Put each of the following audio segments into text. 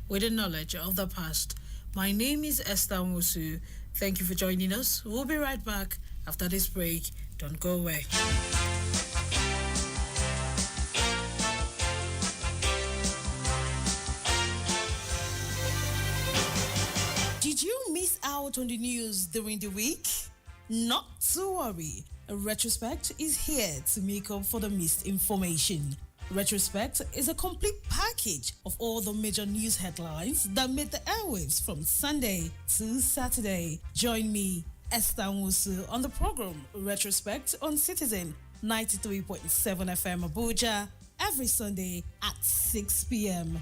with the knowledge of the past. My name is Esther Musu. Thank you for joining us. We'll be right back after this break. Don't go away. Did you miss out on the news during the week? Not to worry. Retrospect is here to make up for the missed information. Retrospect is a complete package of all the major news headlines that made the airwaves from Sunday to Saturday. Join me, Esther Musu, on the program Retrospect on Citizen 93.7 FM Abuja every Sunday at 6 p.m.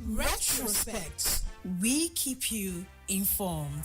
Retrospect. We keep you informed.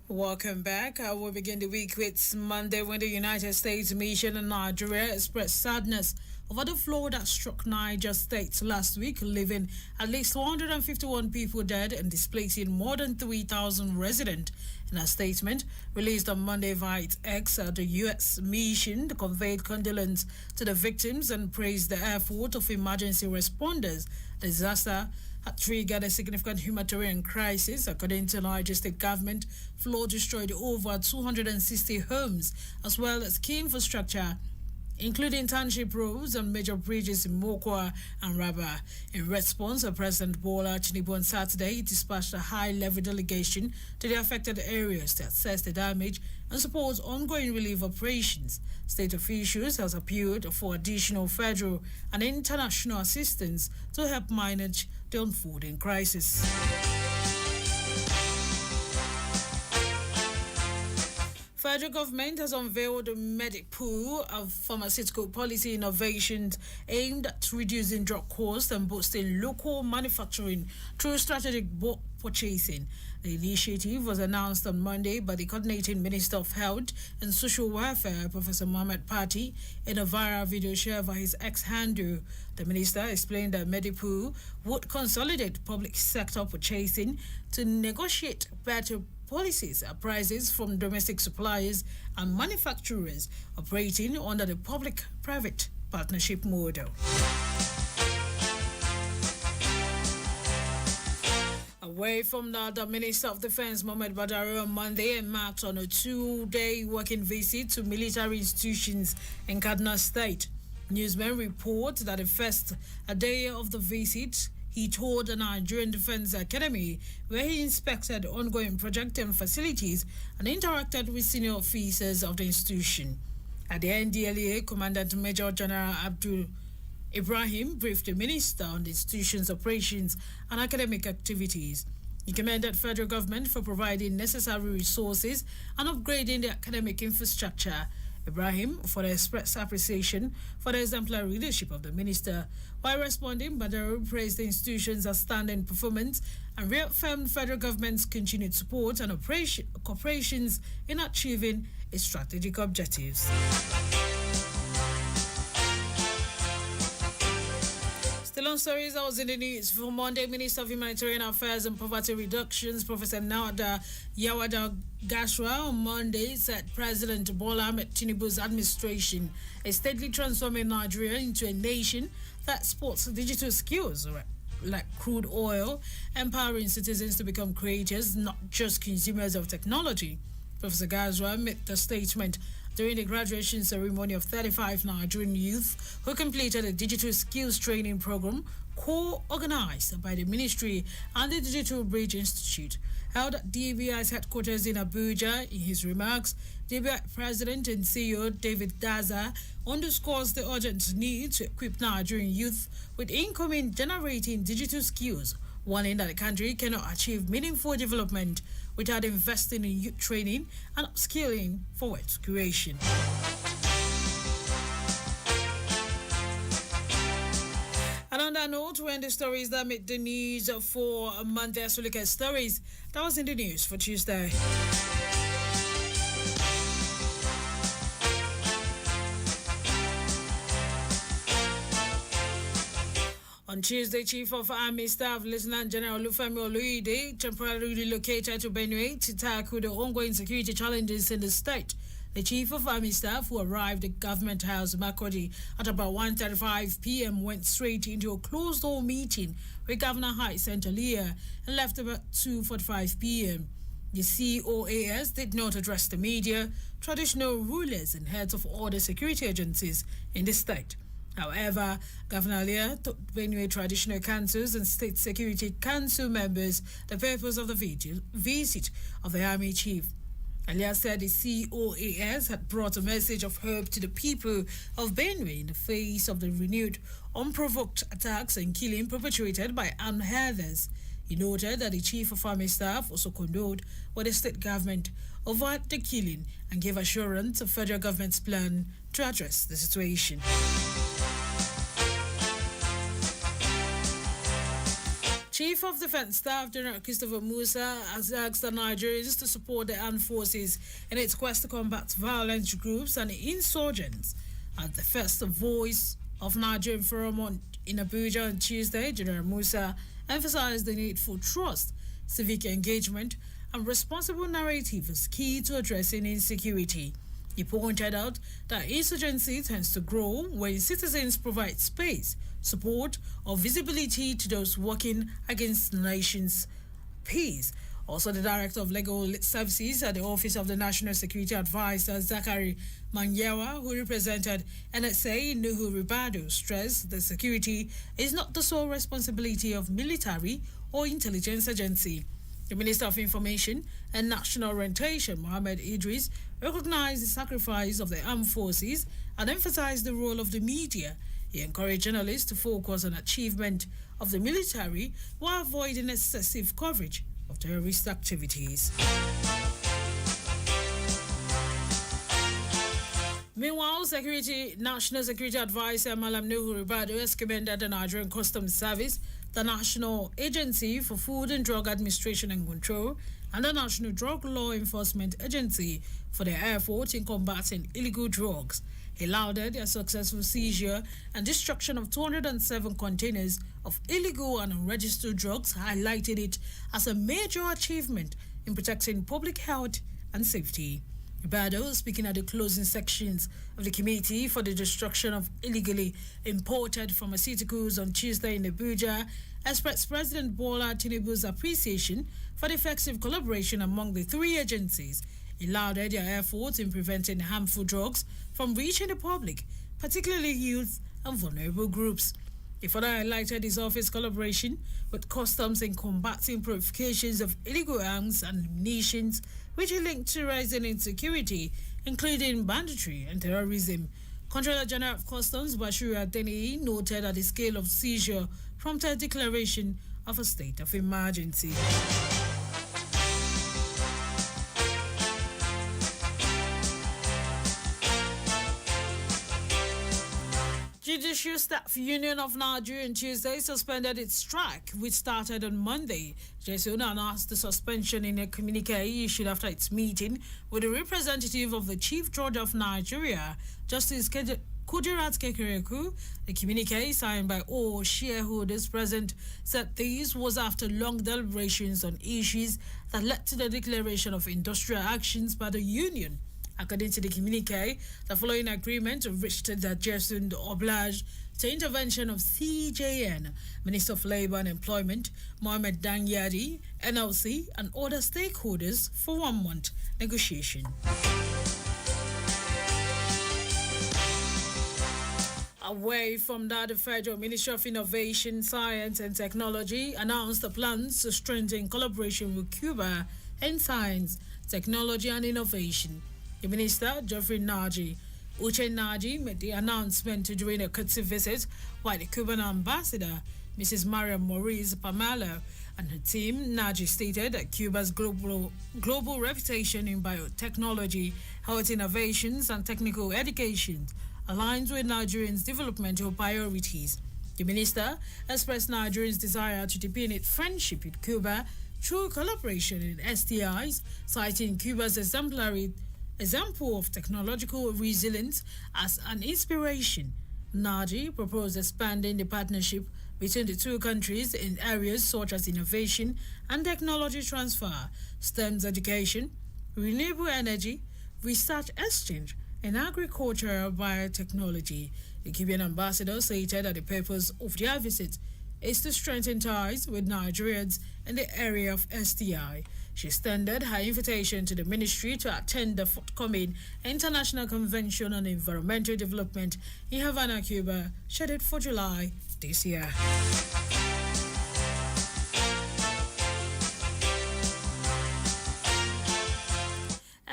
Welcome back. I will begin the week with Monday when the United States mission in Nigeria expressed sadness over the flood that struck Niger State last week, leaving at least 151 people dead and displacing more than 3,000 residents. In a statement released on Monday via its X, the U.S. mission conveyed condolence to the victims and praised the effort of emergency responders. The disaster had triggered a significant humanitarian crisis. According to the Niger State government, flood destroyed over 260 homes as well as key infrastructure, including township roads and major bridges in Mokwa and Rabba. In response, President Bola Tinubu on Saturday dispatched a high-level delegation to the affected areas to assess the damage and support ongoing relief operations. State officials have appealed for additional federal and international assistance to help manage the unfolding crisis. Federal government has unveiled a medic pool of pharmaceutical policy innovations aimed at reducing drug costs and boosting local manufacturing through strategic bulk purchasing. The initiative was announced on Monday by the Coordinating Minister of Health and Social Welfare, Professor Mohamed Patti, in a viral video shared by his ex-handle. The minister explained that Medipool would consolidate public sector purchasing to negotiate better policies are prices from domestic suppliers and manufacturers operating under the public-private partnership model. Away from that, the Minister of Defense, Mohamed Badari, on Monday embarked on a two-day working visit to military institutions in Kaduna State. Newsmen report that the first day of the visit, he toured the Nigerian Defense Academy, where he inspected ongoing project and facilities and interacted with senior officers of the institution. At the NDLEA, Commandant Major General Abdul Ibrahim briefed the minister on the institution's operations and academic activities. He commended federal government for providing necessary resources and upgrading the academic infrastructure. Ibrahim for the express appreciation for the exemplary leadership of the minister. While responding, Badaro praised the institution's outstanding performance and reaffirmed federal government's continued support and cooperations in achieving its strategic objectives. Still on stories that was in the news for Monday, Minister of Humanitarian Affairs and Poverty Reductions, Professor Nawada Yawada Gashwa, on Monday said President Bola Ahmed Tinubu's administration is steadily transforming Nigeria into a nation that sports digital skills like crude oil, empowering citizens to become creators, not just consumers of technology. Professor Gashwa made the statement during the graduation ceremony of 35 Nigerian youth who completed a digital skills training program co-organized by the Ministry and the Digital Bridge Institute, held at DBI's headquarters in Abuja. In his remarks, DBI President and CEO David Daza underscores the urgent need to equip Nigerian youth with income generating digital skills, warning that the country cannot achieve meaningful development without investing in youth training and upskilling for wealth creation. And on that note, we're in the stories that made the news for Monday. So look at stories that was in the news for Tuesday. On Tuesday, Chief of Army Staff Lieutenant General Olufemi Oluide temporarily relocated to Benue to tackle the ongoing security challenges in the state. The Chief of Army Staff, who arrived at Government House Makurdi at about 1:35 p.m., went straight into a closed-door meeting with Governor Hyacinth Alia and left about 2:45 p.m. The COAS did not address the media, traditional rulers, and heads of all the security agencies in the state. However, Governor Alia told Benue Traditional Councils and State Security Council members the purpose of the visit of the Army Chief. Alia said the COAS had brought a message of hope to the people of Benue in the face of the renewed, unprovoked attacks and killing perpetrated by armed herders. He noted that the Chief of Army Staff also condoled with the state government over the killing and gave assurance of federal government's plan to address the situation. Chief of Defense Staff General Christopher Musa has asked the Nigerians to support the armed forces in its quest to combat violent groups and insurgents. At the first Voice of Nigerian Forum in Abuja on Tuesday, General Musa emphasized the need for trust, civic engagement, and responsible narrative as key to addressing insecurity. He pointed out that insurgency tends to grow when citizens provide space, support, or visibility to those working against the nation's peace. Also, the Director of Legal Services at the Office of the National Security Advisor, Zachary Manyewa, who represented NSA Nuhu Ribado, stressed that security is not the sole responsibility of military or intelligence agency. The Minister of Information and National Orientation, Mohammed Idris, recognized the sacrifice of the armed forces and emphasized the role of the media. He encouraged journalists to focus on achievement of the military while avoiding excessive coverage of terrorist activities. Meanwhile, National Security Advisor Malam Nuhu Ribado has commended the Nigerian Customs Service, the National Agency for Food and Drug Administration and Control, and the National Drug Law Enforcement Agency for their efforts in combating illegal drugs. He lauded their successful seizure and destruction of 207 containers of illegal and unregistered drugs, highlighting it as a major achievement in protecting public health and safety. Ribado, speaking at the closing sections of the Committee for the Destruction of Illegally Imported Pharmaceuticals on Tuesday in Abuja, expressed President Bola Tinubu's appreciation for the effective collaboration among the three agencies. He lauded their efforts in preventing harmful drugs from reaching the public, particularly youth and vulnerable groups. He further highlighted his office collaboration with customs in combating purifications of illegal arms and munitions, which are linked to rising insecurity, including banditry and terrorism. Controller General of Customs Bashir Adeniyi noted that the scale of seizure prompted declaration of a state of emergency. Judicial Staff Union of Nigeria on Tuesday suspended its strike, which started on Monday. JSUN announced the suspension in a communique issued after its meeting with a representative of the Chief Judge of Nigeria, Justice Kudirat Kekereku. The communique, signed by all shareholders present, said this was after long deliberations on issues that led to the declaration of industrial actions by the union. According to the communique, the following agreement reached that JSUN obliged to intervention of CJN, Minister of Labour and Employment, Mohammed Danyadi, NLC, and other stakeholders for 1 month negotiation. Away from that, the Federal Ministry of Innovation, Science and Technology announced the plans to strengthen collaboration with Cuba in science, technology and innovation. The Minister, Geoffrey Uche Naji, made the announcement during a courtesy visit by the Cuban ambassador, Mrs. Maria Maurice Pamalo, and her team. Naji stated that Cuba's global reputation in biotechnology, health innovations, and technical education aligns with Nigerians' developmental priorities. The minister expressed Nigerians' desire to deepen its friendship with Cuba through collaboration in STIs, citing Cuba's example of technological resilience as an inspiration. Naji proposed expanding the partnership between the two countries in areas such as innovation and technology transfer, STEM education, renewable energy, research exchange, and agricultural biotechnology. The Cuban ambassador stated that the purpose of their visit is to strengthen ties with Nigerians in the area of STI. She extended her invitation to the ministry to attend the forthcoming International Convention on Environmental Development in Havana, Cuba, scheduled for July this year.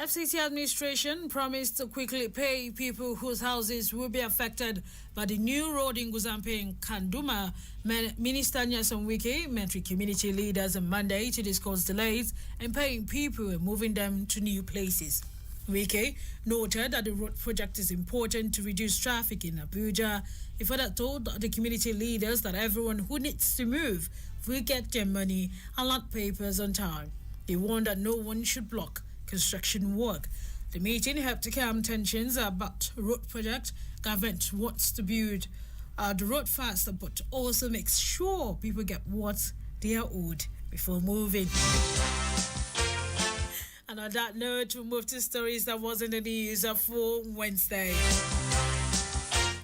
FCC administration promised to quickly pay people whose houses will be affected by the new road in Guzampe and Kanduma. Minister Nyesom Wike met with community leaders on Monday to discuss delays in paying people and moving them to new places. Wike noted that the road project is important to reduce traffic in Abuja. He further told the community leaders that everyone who needs to move will get their money and land papers on time. He warned that no one should block construction work. The meeting helped to calm tensions about road project. Government wants to build the road faster, but also makes sure people get what they are owed before moving. And on that note, we'll move to stories that was in the news for Wednesday.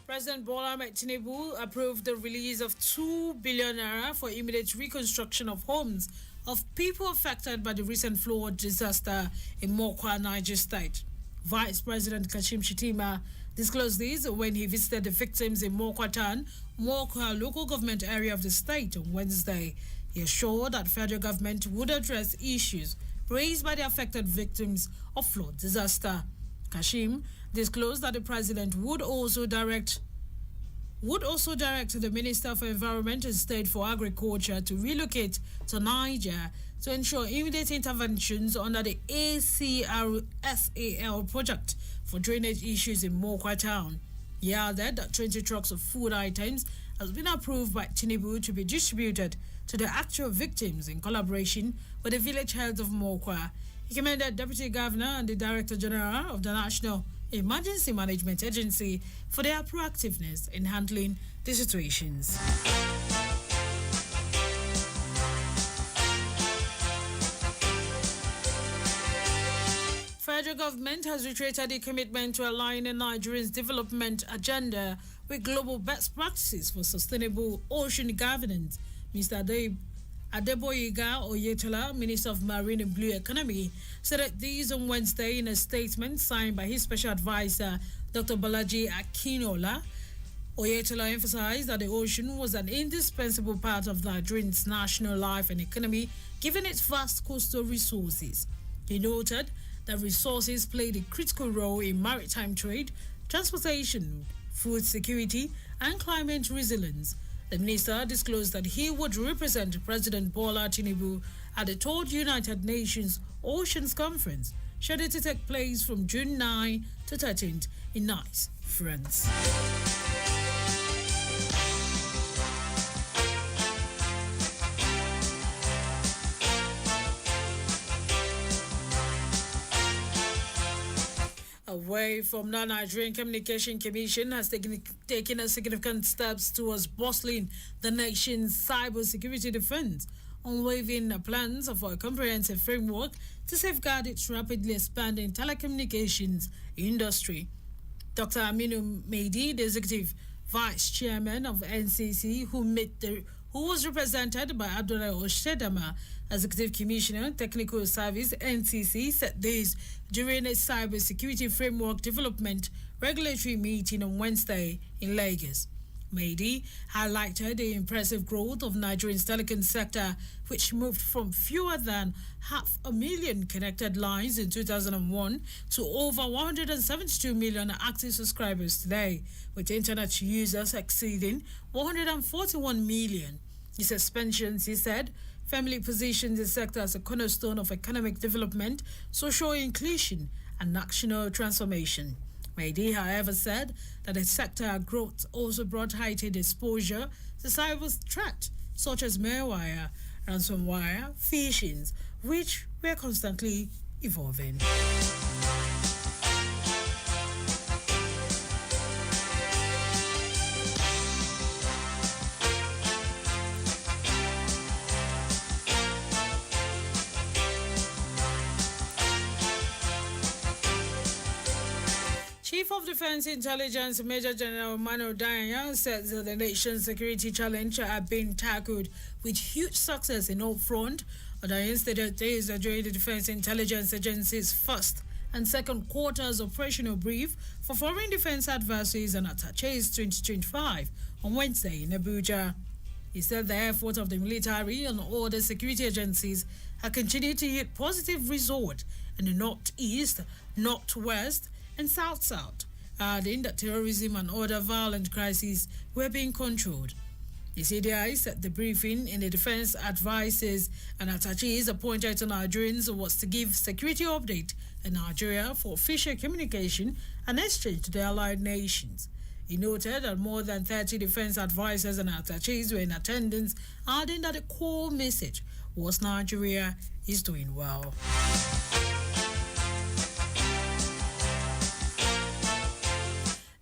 President Bola Ahmed Tinubu approved the release of 2 billion naira for immediate reconstruction of homes of people affected by the recent flood disaster in Mokwa, Niger State. Vice President Kashim Shettima disclosed this when he visited the victims in Mokwa Town, Mokwa local government area of the state on Wednesday. He assured that federal government would address issues raised by the affected victims of flood disaster. Kashim disclosed that the president would also direct the Minister for Environment and State for Agriculture to relocate to Niger to ensure immediate interventions under the ACRSAL project for drainage issues in Mokwa Town. He added that 20 trucks of food items has been approved by Tinubu to be distributed to the actual victims in collaboration with the village health of Mokwa. He commended Deputy Governor and the Director General of the National Emergency Management Agency for their proactiveness in handling the situations. Federal government has reiterated the commitment to align Nigeria's development agenda with global best practices for sustainable ocean governance. Mr. Adeboyega Oyetola, Minister of Marine and Blue Economy, said that these on Wednesday in a statement signed by his special advisor, Dr. Balaji Akinola. Oyetola emphasized that the ocean was an indispensable part of Nigeria's national life and economy, given its vast coastal resources. He noted that resources played a critical role in maritime trade, transportation, food security, and climate resilience. The minister disclosed that he would represent President Bola Tinubu at the 3rd United Nations Oceans Conference, scheduled to take place from June 9 to 13th in Nice, France. Away from the Nigerian Communication Commission has taken a significant steps towards bolstering the nation's cybersecurity defense, unwavering plans for a comprehensive framework to safeguard its rapidly expanding telecommunications industry. Dr. Aminu Mehdi, the executive vice chairman of NCC, who was represented by Abdullah Oshedama, Executive Commissioner, Technical Service, NCC, said this during a cybersecurity framework development regulatory meeting on Wednesday in Lagos. Mehdi highlighted the impressive growth of Nigeria's telecom sector, which moved from fewer than 500,000 connected lines in 2001 to over 172 million active subscribers today, with internet users exceeding 141 million. This expansion, he said, firmly positions the sector as a cornerstone of economic development, social inclusion, and national transformation. Mehdi, however, said that the sector growth also brought heightened exposure to cyber threats such as malware, ransomware, phishing, which were constantly evolving. of Defense Intelligence Major General Mano Dayan says that the nation's security challenge have been tackled with huge success in all front. Dayan stated this during the Defense Intelligence Agency's first and second quarters operational brief for foreign defense adversaries and attaches 2025 on Wednesday in Abuja. He said the effort of the military and all the security agencies have continued to yield positive result in the northeast, northwest, and south-south, adding that terrorism and other violent crises were being controlled. The CDI said the briefing in the defense advisors and attaches appointed to Nigerians was to give security update in Nigeria for official communication and exchange to the allied nations. He noted that more than 30 defense advisors and attaches were in attendance, adding that the core message was Nigeria is doing well.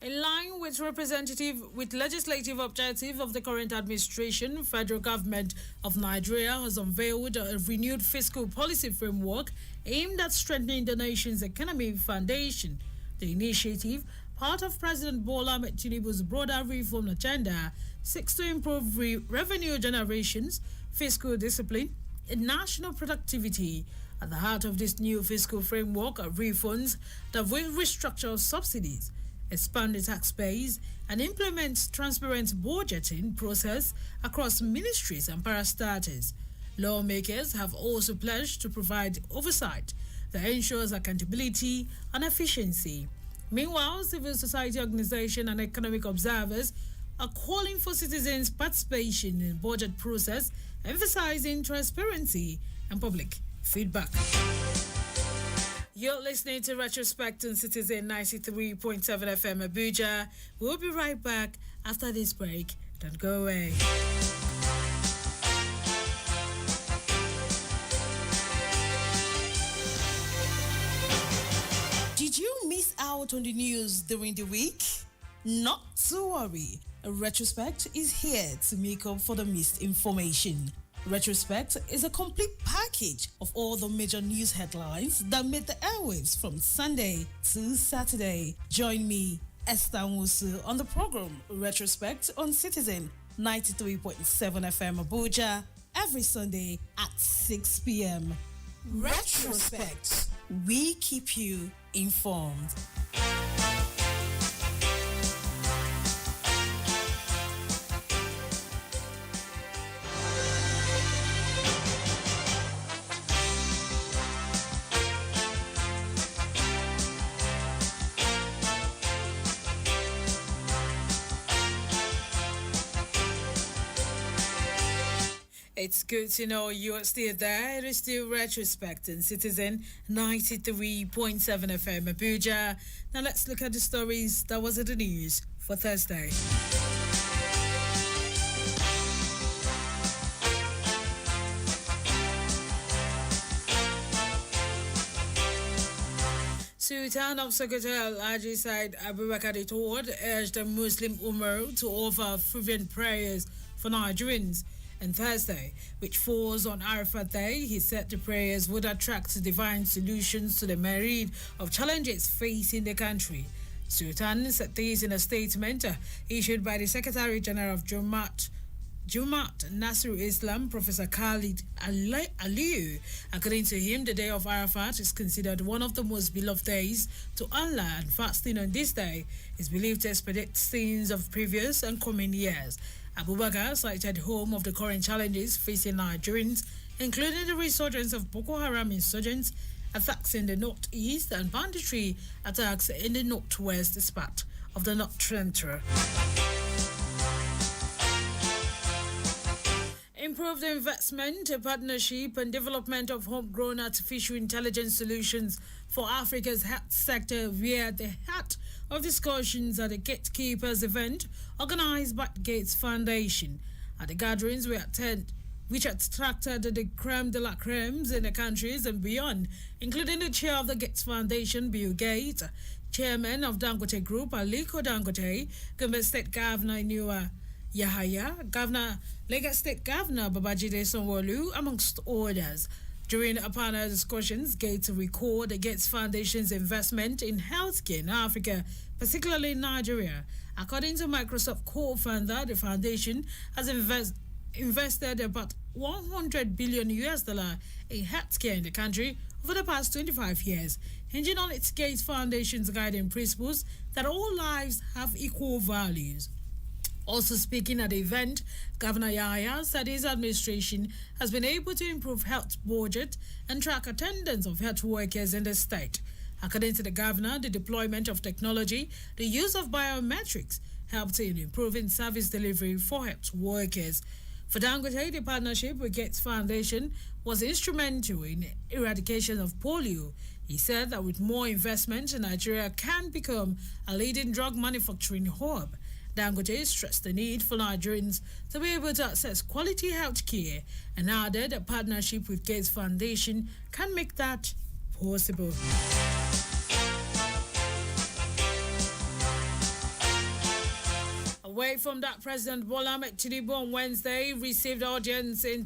In line with legislative objective of the current administration, federal government of Nigeria has unveiled a renewed fiscal policy framework aimed at strengthening the nation's economic foundation. The initiative, part of President Bola Ahmed Tinubu's broader reform agenda, seeks to improve revenue generations, fiscal discipline, and national productivity. At the heart of this new fiscal framework are reforms that will restructure subsidies, expand the tax base, and implement transparent budgeting process across ministries and parastatals. Lawmakers have also pledged to provide oversight that ensures accountability and efficiency. Meanwhile, civil society organizations and economic observers are calling for citizens' participation in the budget process, emphasizing transparency and public feedback. You're listening to Retrospect on Citizen 93.7 FM Abuja. We'll be right back after this break. Don't go away. Did you miss out on the news during the week? Not to worry. Retrospect is here to make up for the missed information. Retrospect is a complete package of all the major news headlines that made the airwaves from Sunday to Saturday. Join me, Esther Musu, on the program Retrospect on Citizen 93.7 FM Abuja every Sunday at 6 p.m. Retrospect. We keep you informed. It's good to know you're still there. It is still Retrospect and Citizen 93.7 FM Abuja. Now let's look at the stories that was in the news for Thursday. Sultan of Sokoto Alhaji Said Abubakar III urged the Muslim Ummah to offer fervent prayers for Nigerians. And Thursday, which falls on Arafat Day, he said the prayers would attract divine solutions to the myriad of challenges facing the country. Sultan said this in a statement issued by the Secretary General of Jumat Nasrul Islam, Professor Khalid Aliyu. According to him, the day of Arafat is considered one of the most beloved days to Allah, and fasting on this day is believed to expedite sins of previous and coming years. Abubakar cited home of the current challenges facing Nigerians, including the resurgence of Boko Haram insurgents, attacks in the northeast, and banditry attacks in the northwest part of the North Central. Improved investment, partnership, and development of homegrown artificial intelligence solutions for Africa's health sector were at the heart of discussions at the Gatekeepers event organized by the Gates Foundation. At the gatherings which attracted the creme de la cremes in the countries and beyond, including the chair of the Gates Foundation, Bill Gates, chairman of Dangote Group, Aliko Dangote, Gombe State Governor Inua Yahaya, Lagos State Governor Babajide Sanwo-Olu, amongst others. During a panel discussions, Gates recalled the Gates Foundation's investment in healthcare in Africa, particularly in Nigeria. According to Microsoft co-founder, the foundation has invested about 100 billion US dollar in healthcare in the country over the past 25 years, hinging on its Gates Foundation's guiding principles that all lives have equal values. Also speaking at the event, Governor Yahya said his administration has been able to improve health budget and track attendance of health workers in the state. According to the governor, the deployment of technology, the use of biometrics helped in improving service delivery for health workers. For Dangote, the partnership with Gates Foundation was instrumental in eradication of polio. He said that with more investment, Nigeria can become a leading drug manufacturing hub. Dangote stressed the need for Nigerians to be able to access quality health care and added a partnership with Gates Foundation can make that possible. Away from that, President Bola Ahmed Tinubu on Wednesday received audience in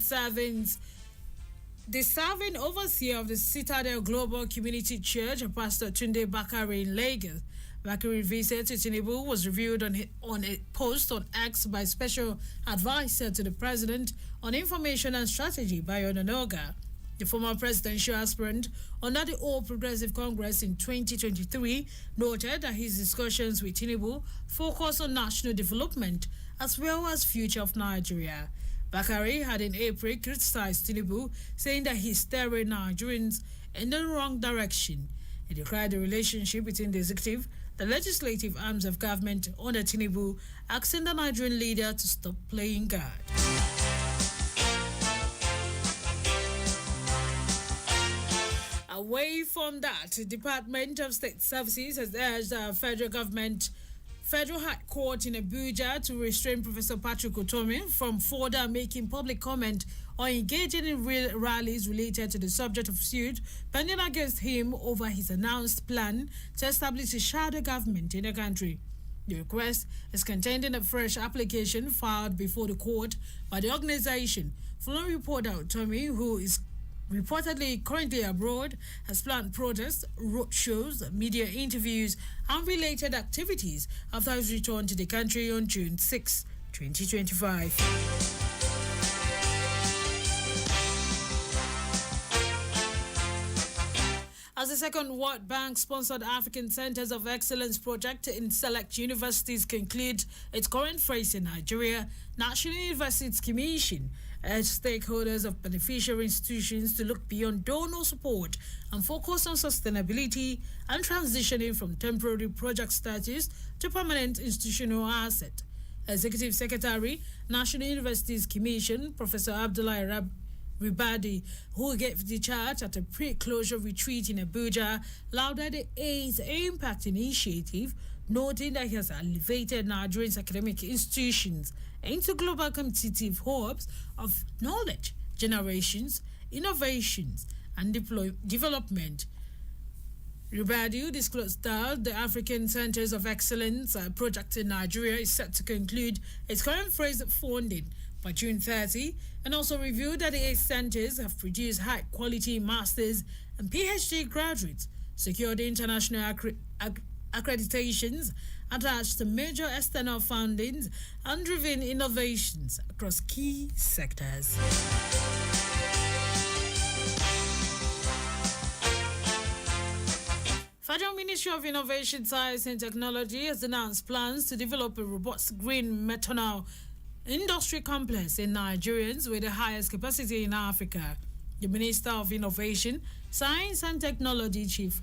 the serving overseer of the Citadel Global Community Church, Pastor Tunde Bakare in Lagos. Bakare's visit to Tinubu was reviewed on a post on X by Special Advisor to the President on Information and Strategy, Bayo Ononoga. The former presidential aspirant under the All Progressive Congress in 2023 noted that his discussions with Tinubu focus on national development as well as future of Nigeria. Bakare had in April criticized Tinubu, saying that he's steering Nigerians in the wrong direction. He decried the relationship between the executive, the legislative arms of government under Tinubu, asking the Nigerian leader to stop playing God. Away from that, the Department of State Services has urged the Federal High Court in Abuja to restrain Professor Patrick Otomi from further making public comment or engaging in rallies related to the subject of suit pending against him over his announced plan to establish a shadow government in the country. The request is contained in a fresh application filed before the court by the organization, following report that Otomi, who is reportedly currently abroad, has planned protests, road shows, media interviews, and related activities after his return to the country on June 6, 2025. As the second World Bank-sponsored African Centers of Excellence project in select universities concludes its current phase in Nigeria, National Universities Commission urged stakeholders of beneficiary institutions to look beyond donor support and focus on sustainability and transitioning from temporary project status to permanent institutional asset. Executive Secretary, National Universities Commission, Professor Abdullah Ribadi, who gave the charge at a pre-closure retreat in Abuja, lauded the AIDS Impact Initiative, noting that he has elevated Nigeria's academic institutions into global competitive hubs of knowledge, generations, innovations, and development. Ribadi disclosed that the African Centers of Excellence project in Nigeria is set to conclude its current phase of funding by June 30, and also reviewed that the 8 centers have produced high-quality masters and PhD graduates, secured international accreditations, attached to major external fundings, and driven innovations across key sectors. Federal Ministry of Innovation, Science and Technology has announced plans to develop a robust green methanol industry complex in Nigerians with the highest capacity in Africa. The Minister of Innovation, Science and Technology Chief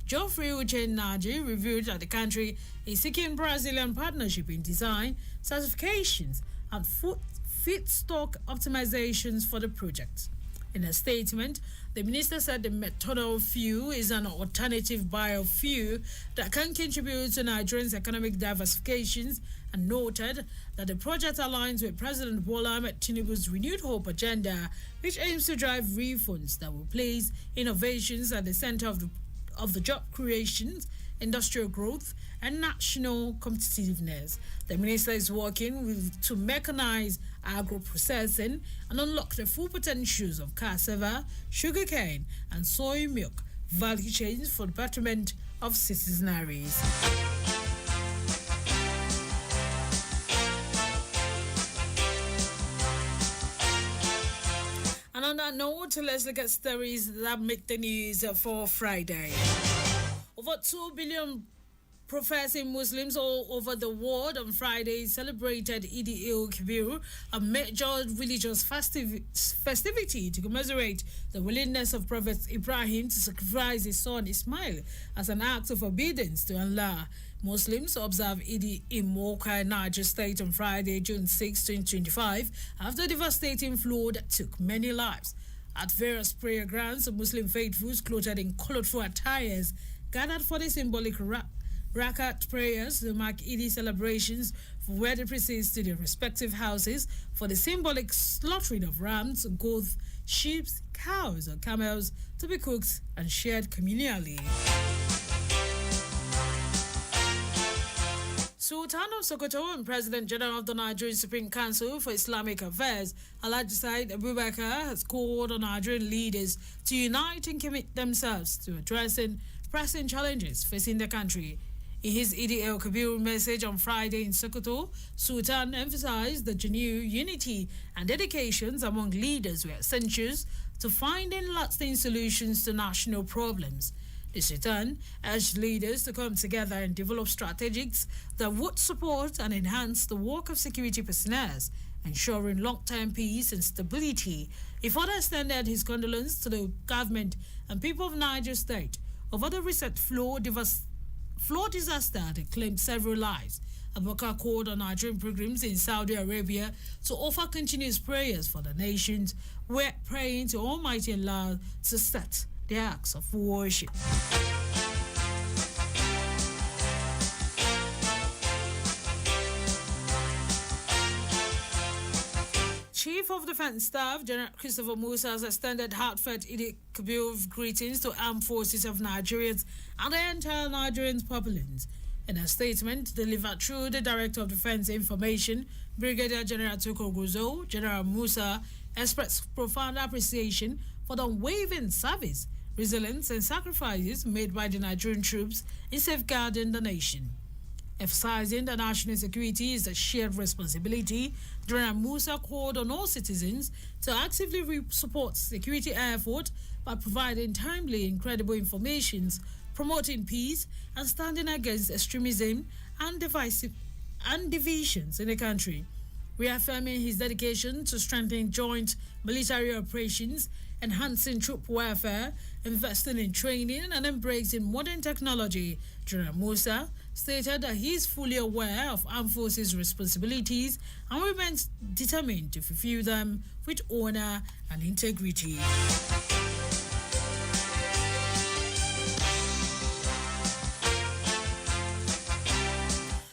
Geoffrey Uche-Naji revealed that the country is seeking Brazilian partnership in design, certifications, and feedstock optimizations for the project. In a statement, the minister said the methanol fuel is an alternative biofuel that can contribute to Nigeria's economic diversifications and noted that the project aligns with President Bola Ahmed Tinubu's renewed hope agenda, which aims to drive reforms that will place innovations at the center of the job creations, industrial growth, and national competitiveness. The minister is working to mechanize agro-processing and unlock the full potentials of cassava, sugarcane, and soy milk value chains for the betterment of citizens. And on that note, let's look at stories that make the news for Friday. Over 2 billion professing Muslims all over the world on Friday celebrated Eid al-Kabir, a major religious festivity to commemorate the willingness of Prophet Ibrahim to sacrifice his son Ismail as an act of obedience to Allah. Muslims observe Eid in Mocha, Niger State on Friday, June 6, 2025, after a devastating flood that took many lives. At various prayer grounds, Muslim faithfuls clothed in colorful attires gathered for the symbolic Rakat prayers to mark Eid celebrations, where they proceed to their respective houses for the symbolic slaughtering of rams, goats, sheep, cows, or camels to be cooked and shared communally. Sultan of Sokoto and President General of the Nigerian Supreme Council for Islamic Affairs, Alhaji Said Abubakar, has called on Nigerian leaders to unite and commit themselves to addressing pressing challenges facing the country. In his Eid al-Kabir message on Friday in Sokoto, Sultan emphasized the genuine unity and dedications among leaders were essential to finding lasting solutions to national problems. The Sultan urged leaders to come together and develop strategies that would support and enhance the work of security personnel, ensuring long-term peace and stability. He further extended his condolence to the government and people of Niger State over the recent flood disaster that claimed several lives. Abubakar called on Nigerian pilgrims in Saudi Arabia to offer continuous prayers for the nations, where praying to Almighty Allah to set the acts of worship. Chief of Defense Staff General Christopher Musa has extended heartfelt Eid al-Kabir greetings to armed forces of Nigerians and the entire Nigerian populace. In a statement delivered through the Director of Defense Information, Brigadier General Toko Guzo, General Musa expressed profound appreciation for the unwavering service, resilience, and sacrifices made by the Nigerian troops in safeguarding the nation. Emphasizing that national security is a shared responsibility, General Musa called on all citizens to actively support security efforts by providing timely and credible information, promoting peace, and standing against extremism and divisions in the country. Reaffirming his dedication to strengthening joint military operations, enhancing troop welfare, investing in training, and embracing modern technology, General Musa stated that he is fully aware of armed forces' responsibilities and remains determined to fulfill them with honor and integrity.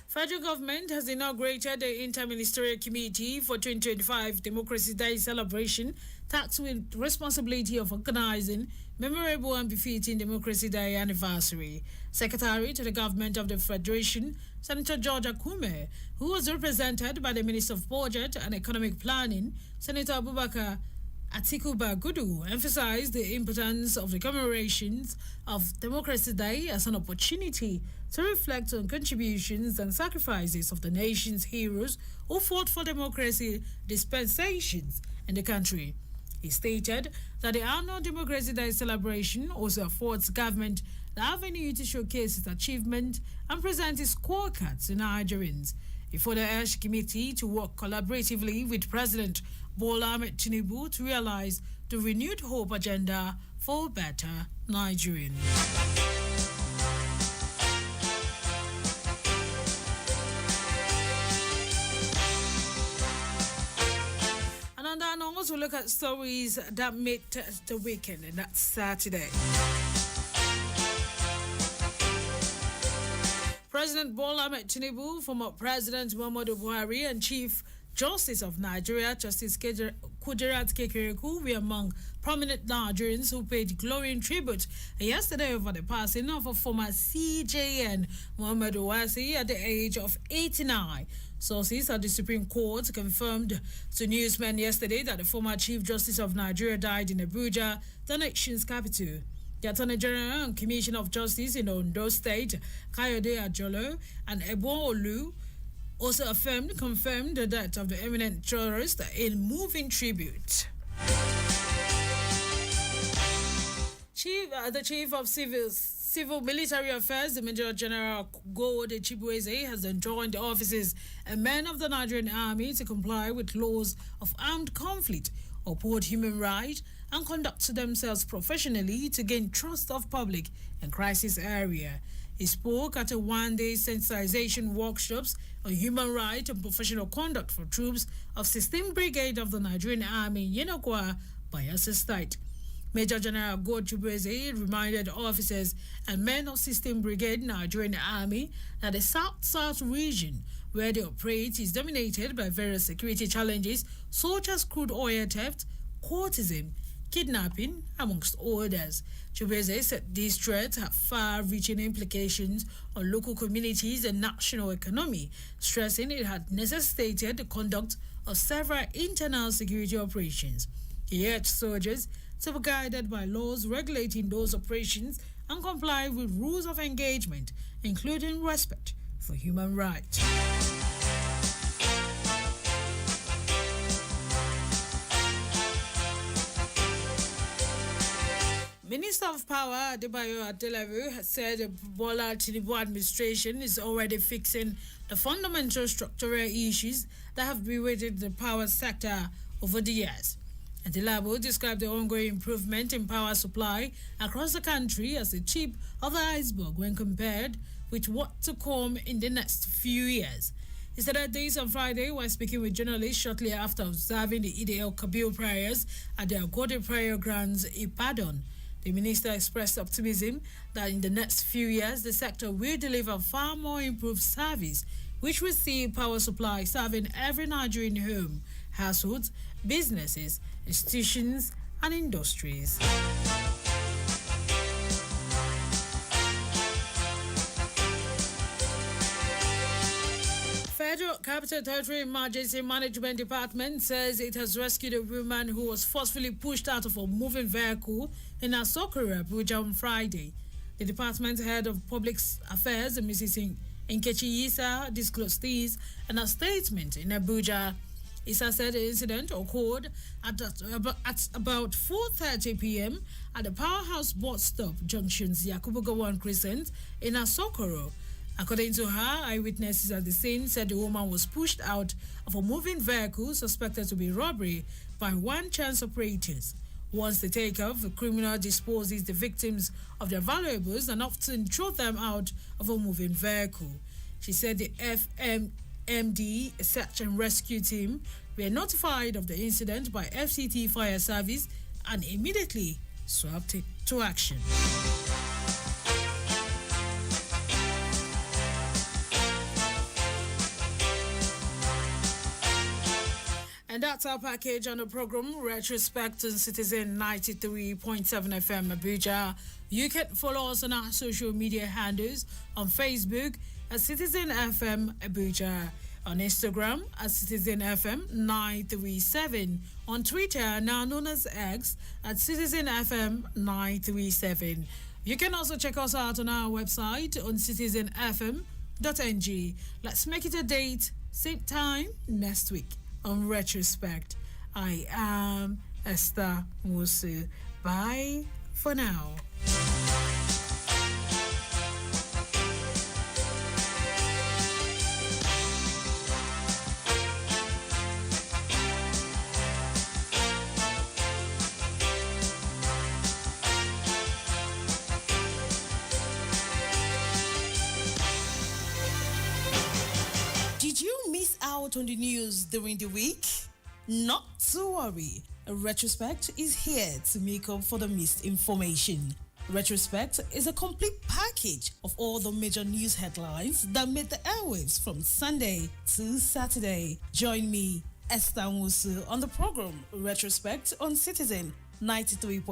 Federal government has inaugurated the Inter-Ministerial Committee for 2025 Democracy Day celebration, tasked with responsibility of organizing memorable and befitting Democracy Day anniversary. Secretary to the Government of the Federation, Senator George Akume, who was represented by the Minister of Budget and Economic Planning, Senator Abubakar Atiku Bagudu, emphasized the importance of the commemorations of Democracy Day as an opportunity to reflect on contributions and sacrifices of the nation's heroes who fought for democracy dispensations in the country. He stated that the annual Democracy Day celebration also affords government the avenue to showcase its achievement and present its scorecards to Nigerians. He further urged the committee to work collaboratively with President Bola Ahmed Tinubu to realize the renewed hope agenda for a better Nigerian. And on that note, we'll look at stories that made the weekend, and that's Saturday. President Bola Ahmed Tinubu, former President Muhammadu Buhari, and Chief Justice of Nigeria, Justice Kudirat Kekereku, were among prominent Nigerians who paid glowing tribute yesterday over the passing of a former CJN, Muhammad Owasi, at the age of 89. Sources at the Supreme Court confirmed to newsmen yesterday that the former Chief Justice of Nigeria died in Abuja, the nation's capital. The Attorney General and Commissioner of Justice in Ondo State, Kayode Ajolo, and Ebon Olu also confirmed the death of the eminent jurist in moving tribute. The Chief of Civil Military Affairs, the Major General Gode Chibueze, has enjoined the officers and men of the Nigerian Army to comply with laws of armed conflict, uphold human rights, and conduct themselves professionally to gain trust of public in crisis area. He spoke at a one-day sensitization workshops on human rights and professional conduct for troops of 16th Brigade of the Nigerian Army in Yenokwa, Bayelsa State. Major General God Chibueze reminded officers and men of 16th Brigade Nigerian Army that the South-South region where they operate is dominated by various security challenges such as crude oil theft, courtesan, kidnapping, amongst others. Chibueze said these threats have far-reaching implications on local communities and national economy, stressing it had necessitated the conduct of several internal security operations. He urged soldiers to be guided by laws regulating those operations and comply with rules of engagement, including respect for human rights. Minister of Power Adebayo Adelabu has said the Bola Tinubu administration is already fixing the fundamental structural issues that have bewildered the power sector over the years. Adelabu described the ongoing improvement in power supply across the country as the tip of the iceberg when compared with what to come in the next few years. He said that this on Friday while speaking with journalists shortly after observing the Eid el-Kabir prayers at the Agode Prayer Grounds in Ibadan. The minister expressed optimism that in the next few years, the sector will deliver far more improved service, which will see power supply serving every Nigerian home, households, businesses, institutions, and industries. Federal Capital Territory Emergency Management Department says it has rescued a woman who was forcefully pushed out of a moving vehicle in Asokoro, Abuja on Friday. The department head of Public Affairs, Mrs. Nkechi Issa, disclosed this in a statement in Abuja. Issa said the incident occurred at about 4:30 p.m. at the Powerhouse Bus Stop Junctions, Yakubu Gowon Crescent in Asokoro. According to her, eyewitnesses at the scene said the woman was pushed out of a moving vehicle suspected to be robbery by one chance operators. Once they take off, the criminal disposes the victims of their valuables and often throw them out of a moving vehicle. She said the FMMD search and rescue team were notified of the incident by FCT Fire Service and immediately swept it to action. And that's our package on the program, Retrospect on Citizen 93.7 FM Abuja. You can follow us on our social media handles on Facebook at Citizen FM Abuja, on Instagram at Citizen FM 937, on Twitter, now known as X, at Citizen FM 937. You can also check us out on our website on citizenfm.ng. Let's make it a date, same time next week on Retrospect. I am Esther Musu. Bye for now. On the news during the week? Not to worry. Retrospect is here to make up for the missed information. Retrospect is a complete package of all the major news headlines that made the airwaves from Sunday to Saturday. Join me Esther Wusu on the program Retrospect on Citizen 93.7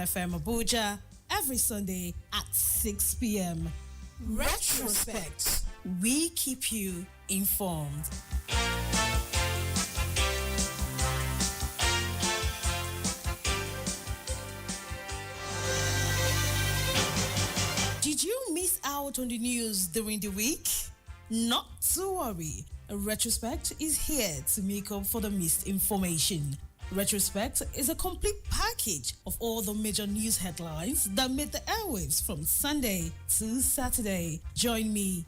FM Abuja every Sunday at 6 p.m. Retrospect. We keep you informed. Did you miss out on the news during the week? Not to worry. Retrospect is here to make up for the missed information. Retrospect is a complete package of all the major news headlines that made the airwaves from Sunday to Saturday. Join me,